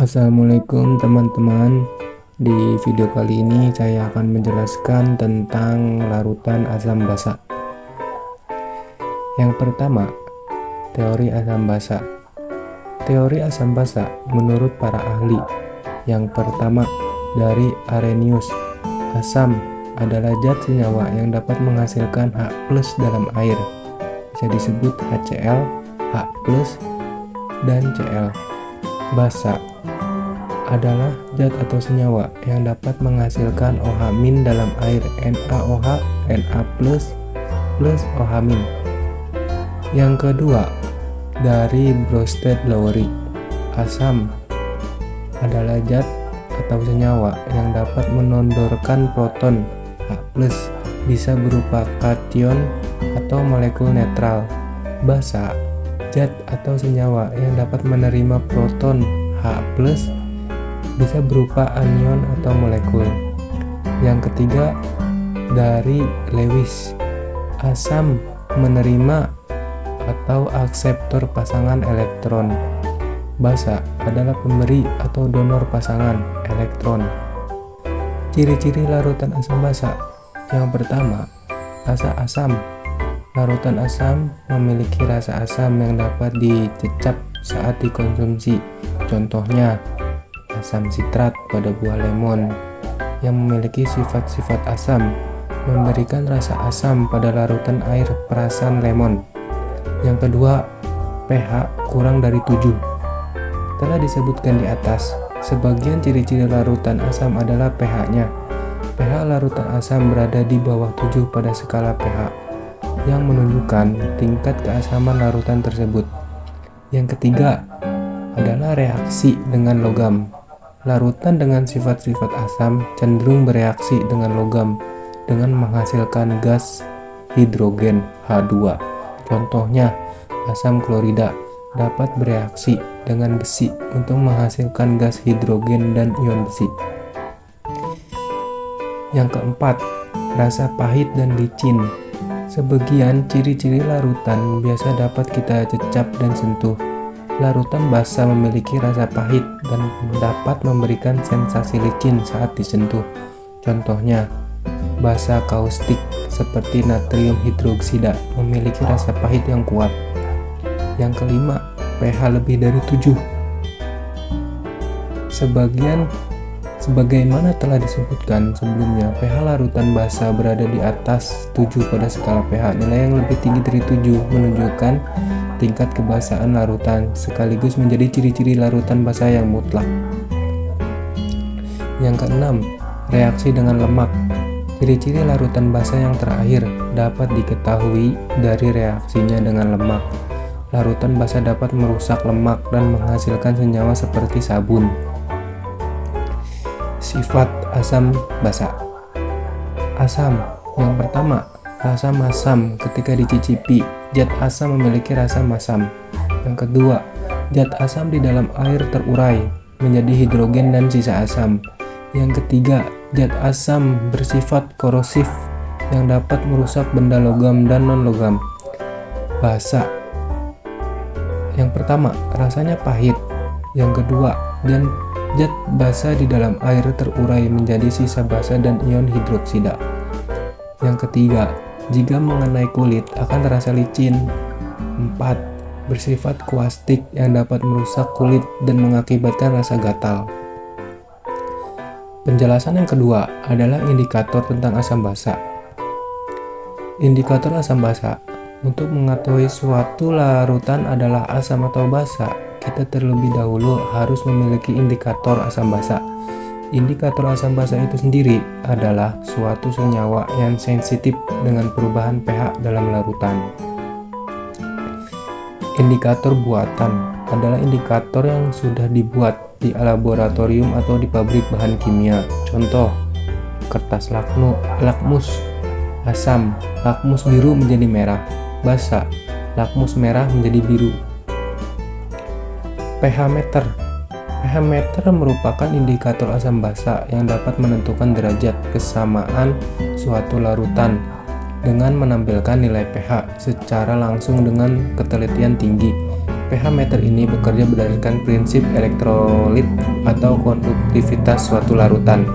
Assalamualaikum teman-teman. Di video kali ini saya akan menjelaskan tentang larutan asam basa. Yang pertama, teori asam basa. Teori asam basa menurut para ahli. Yang pertama, dari Arrhenius, asam adalah zat senyawa yang dapat menghasilkan H+ dalam air. Bisa disebut HCl, H+, dan Cl. Basa adalah zat atau senyawa yang dapat menghasilkan OH- dalam air, NaOH, Na+, plus OH-. Yang kedua, dari Bronsted-Lowry, asam adalah zat atau senyawa yang dapat menondorkan proton H+, bisa berupa kation atau molekul netral. Basa, zat atau senyawa yang dapat menerima proton H+, bisa berupa anion atau molekul. Yang ketiga, dari Lewis, asam menerima atau akseptor pasangan elektron. Basa adalah pemberi atau donor pasangan elektron. Ciri-ciri larutan asam basa. Yang pertama, rasa asam. Larutan asam memiliki rasa asam yang dapat dicecap saat dikonsumsi. Contohnya, asam sitrat pada buah lemon yang memiliki sifat-sifat asam memberikan rasa asam pada larutan air perasan lemon. Yang kedua, pH kurang dari 7. Telah disebutkan di atas, sebagian ciri-ciri larutan asam adalah pH-nya. pH larutan asam berada di bawah 7 pada skala pH, yang menunjukkan tingkat keasaman larutan tersebut. Yang ketiga adalah reaksi dengan logam. Larutan dengan sifat-sifat asam cenderung bereaksi dengan logam dengan menghasilkan gas hidrogen H2. Contohnya, asam klorida dapat bereaksi dengan besi untuk menghasilkan gas hidrogen dan ion besi. Yang keempat, rasa pahit dan licin. Sebagian ciri-ciri larutan biasa dapat kita cecap dan sentuh. Larutan basa memiliki rasa pahit dan dapat memberikan sensasi licin saat disentuh. Contohnya, basa kaustik seperti natrium hidroksida memiliki rasa pahit yang kuat. Yang kelima, pH lebih dari 7. Sebagaimana telah disebutkan sebelumnya, pH larutan basa berada di atas 7 pada skala pH. Nilai yang lebih tinggi dari 7 menunjukkan tingkat kebasaan larutan, sekaligus menjadi ciri-ciri larutan basa yang mutlak. Yang keenam, reaksi dengan lemak. Ciri-ciri larutan basa yang terakhir dapat diketahui dari reaksinya dengan lemak. Larutan basa dapat merusak lemak dan menghasilkan senyawa seperti sabun. Sifat asam basa. Asam. Yang pertama, rasa masam ketika dicicipi. Zat asam memiliki rasa masam. Yang kedua, zat asam di dalam air terurai menjadi hidrogen dan sisa asam. Yang ketiga, zat asam bersifat korosif yang dapat merusak benda logam dan non-logam. Basa. Yang pertama, rasanya pahit. Yang kedua, zat basa di dalam air terurai menjadi sisa basa dan ion hidroksida. Yang ketiga, jika mengenai kulit akan terasa licin. 4. Bersifat kuastik yang dapat merusak kulit dan mengakibatkan rasa gatal. Penjelasan yang kedua adalah indikator tentang asam basa. Indikator asam basa. Untuk mengetahui suatu larutan adalah asam atau basa, kita terlebih dahulu harus memiliki indikator asam basa. Indikator asam basa itu sendiri adalah suatu senyawa yang sensitif dengan perubahan pH dalam larutan. Indikator buatan adalah indikator yang sudah dibuat di laboratorium atau di pabrik bahan kimia. Contoh, kertas lakmus asam, lakmus biru menjadi merah. Basa, lakmus merah menjadi biru. pH meter. pH meter merupakan indikator asam basa yang dapat menentukan derajat kesamaan suatu larutan dengan menampilkan nilai pH secara langsung dengan ketelitian tinggi. pH meter ini bekerja berdasarkan prinsip elektrolit atau konduktivitas suatu larutan.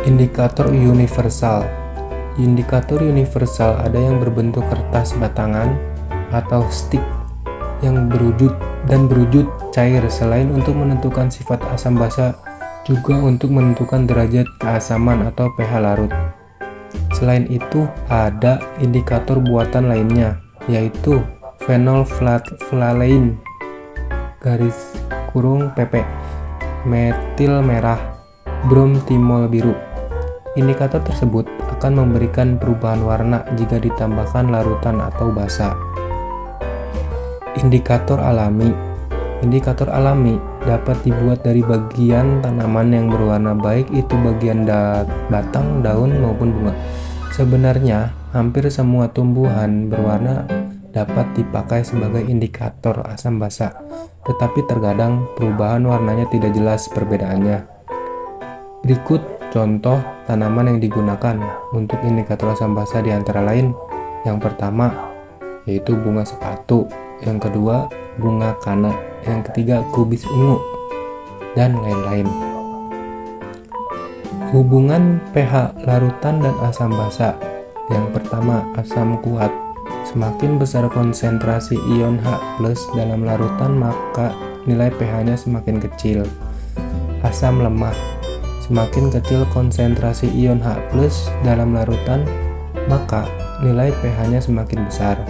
Indikator universal. Indikator universal ada yang berbentuk kertas batangan atau stick yang berwujud cair. Selain untuk menentukan sifat asam basa, juga untuk menentukan derajat keasaman atau pH larut. Selain itu, ada indikator buatan lainnya, yaitu phenolphthalein (PP), metil merah, bromtimol biru. Indikator tersebut akan memberikan perubahan warna jika ditambahkan larutan atau basa. Indikator alami. Indikator alami dapat dibuat dari bagian tanaman yang berwarna, baik itu bagian batang, daun, maupun bunga. Sebenarnya, hampir semua tumbuhan berwarna dapat dipakai sebagai indikator asam basa, tetapi terkadang perubahan warnanya tidak jelas perbedaannya. Berikut contoh tanaman yang digunakan untuk indikator asam basa di antara lain. Yang pertama yaitu bunga sepatu, yang kedua bunga kana, yang ketiga kubis ungu, dan lain-lain. Hubungan pH larutan dan asam basa. Yang pertama, asam kuat. Semakin besar konsentrasi ion H+ dalam larutan, maka nilai pH-nya semakin kecil. Asam lemah. Semakin kecil konsentrasi ion H+ dalam larutan, maka nilai pH-nya semakin besar.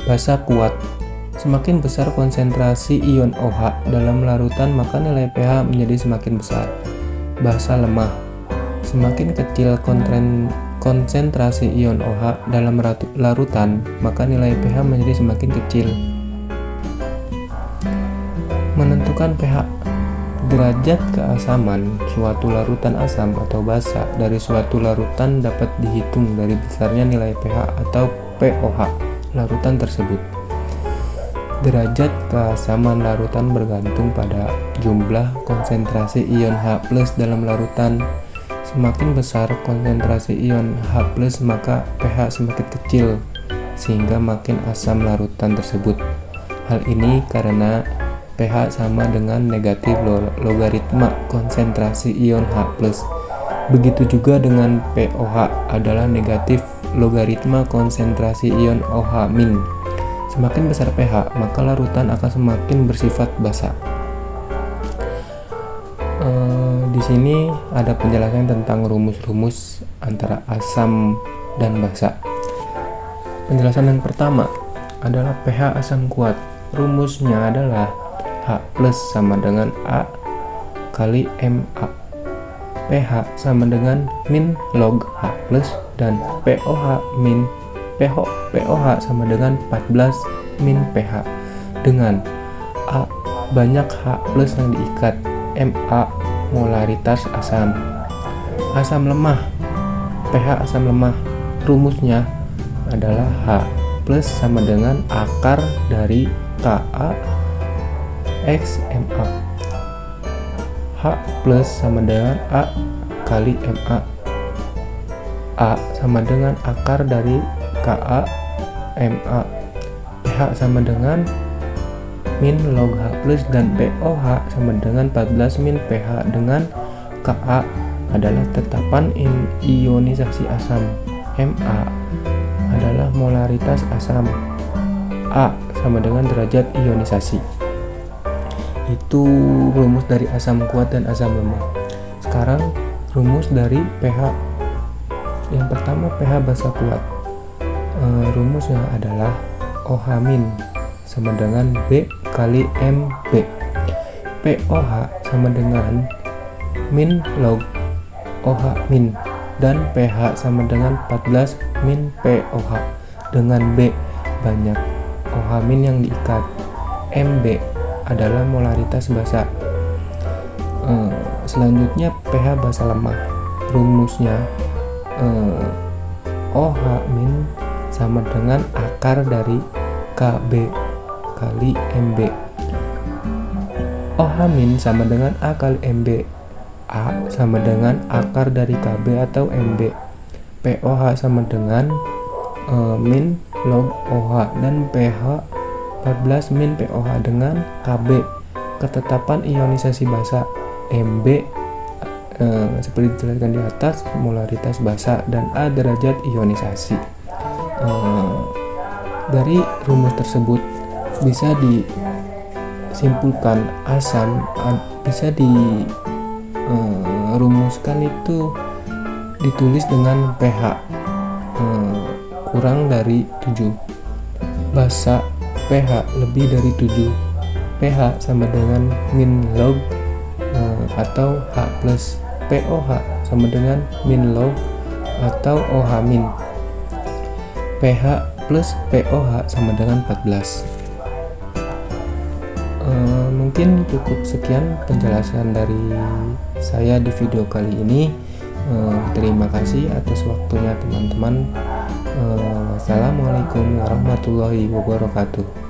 Basa kuat. Semakin besar konsentrasi ion OH dalam larutan, maka nilai pH menjadi semakin besar. Basa lemah. Semakin kecil konsentrasi ion OH dalam larutan, maka nilai pH menjadi semakin kecil. Menentukan pH. Derajat keasaman suatu larutan asam atau basa dari suatu larutan dapat dihitung dari besarnya nilai pH atau pOH larutan tersebut. Derajat keasaman larutan bergantung pada jumlah konsentrasi ion H+ dalam larutan. Semakin besar konsentrasi ion H+, maka pH semakin kecil, sehingga makin asam larutan tersebut. Hal ini karena pH sama dengan negatif logaritma konsentrasi ion H+. Begitu juga dengan pOH adalah negatif logaritma konsentrasi ion OH-. Semakin besar pH, maka larutan akan semakin bersifat basa. Di sini ada penjelasan tentang rumus-rumus antara asam dan basa. Penjelasan yang pertama adalah pH asam kuat. Rumusnya adalah H+ sama dengan A kali MA. pH sama dengan min log H+ dan pOH sama dengan 14 min pH. Dengan A banyak H+ yang diikat, MA molaritas asam. Asam lemah. pH asam lemah. Rumusnya adalah H+ sama dengan akar dari Ka X MA. H+ sama dengan A kali MA. A sama dengan akar dari Ka MA. pH sama dengan min log H+ dan pOH sama dengan 14 min pH. Dengan Ka adalah tetapan ionisasi asam, MA adalah molaritas asam, A sama dengan derajat ionisasi. Itu rumus dari asam kuat dan asam lemah. Sekarang rumus dari pH. Yang pertama pH basa kuat. Rumusnya adalah OH- sama dengan B kali MB. pOH sama dengan min log OH- dan pH sama dengan 14 min pOH. Dengan B banyak OH- yang diikat, MB adalah molaritas basa. Selanjutnya pH basa lemah. Rumusnya OH- sama dengan akar dari KB kali MB. OH- sama dengan A kali MB. A sama dengan akar dari KB atau MB. pOH sama dengan min log OH dan pH 14 min pOH dengan Kb ketetapan ionisasi basa Mb seperti dijelaskan di atas, molaritas basa, dan A derajat ionisasi. Dari rumus tersebut bisa disimpulkan asam bisa dirumuskan itu ditulis dengan pH kurang dari 7, basa pH lebih dari 7, pH sama dengan min log atau H plus, pOH sama dengan min log atau OH min, pH plus pOH sama dengan 14. Mungkin cukup sekian penjelasan dari saya di video kali ini. Terima kasih atas waktunya teman-teman. Assalamualaikum warahmatullahi wabarakatuh.